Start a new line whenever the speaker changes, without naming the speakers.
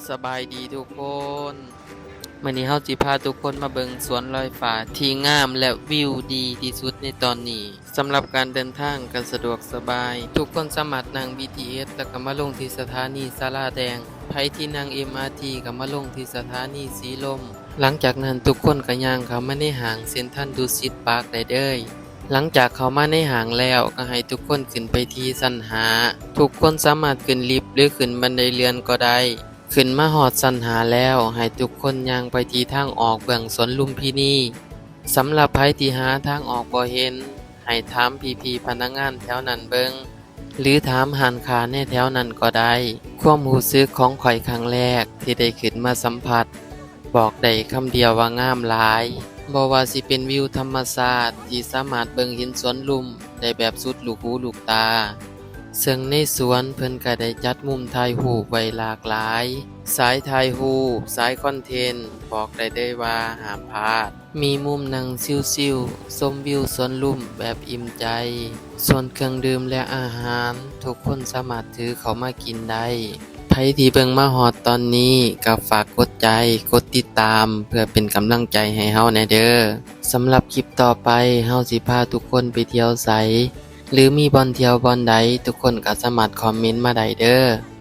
สบายดีทุกคนมื้อนี้เฮาสิพาทุกคนมาเบิ่งสวนลอยฟ้าที่งามและวิวดีที่สุดในตอนนี้สำหรับการเดินทางก็สะดวกสบายทุกคนสามารถนั่ง BTS แล้วก็มาลงที่สถานีศาลาแดงไผที่นั่ง MRT ก็มาลงที่สถานีสีลมหลังจากนั้นทุกคนก็ย่างเข้ามาในห้างเซ็นทรัลดุสิตปาร์คได้เด้อหลังจากเข้ามาในห้างแล้วก็ให้ทุกคนขึ้นไปที่ชั้น5ทุกคนสามารถขึ้นลิฟต์หรือขึ้นบันไดเลื่อนก็ได้ ขึ้นมาฮอดชั้น5แล้วให้ทุกคนย่างไปที่ทางออกเบื้องสวนลุมพินีสำหรับไผที่หาทางออกบ่เห็นให้ถามพี่ๆพนักงานแถวนั้นเบิ่งหรือถามร้านค้าในแถวนั้นก็ได้ความรู้สึกของข้อยครั้งแรกที่ได้ขึ้นมาสัมผัสบอกได้คำเดียวว่างามหลายบ่ว่าสิเป็นวิวธรรมชาติที่สามารถเบิ่งเห็นสวนลุมได้แบบสุดลูกหูลูกตา ซึ่งในสวนเพิ่นก็ได้จัดมุมถ่ายรูปไว้หลากหลาย สายถ่ายรูปสายคอนเทนต์บอกได้เลยว่าห้ามพลาด มีมุมนั่งชิลๆชมวิวสวนลุ่มแบบอิ่มใจ ส่วนเครื่องดื่มและอาหารทุกคนสามารถถือเข้ามากินได้ไผที่เบิ่งมาฮอดตอนนี้ก็ฝากกดใจกดติดตามเพื่อเป็นกำลังใจให้เฮาแหน่เด้อสำหรับคลิปต่อไปเฮาสิพาทุกคนไปเที่ยวไส หรือมีบ่อนเที่ยวบ่อนใดทุกคนก็สามารถคอมเมนต์มาได้เด้อ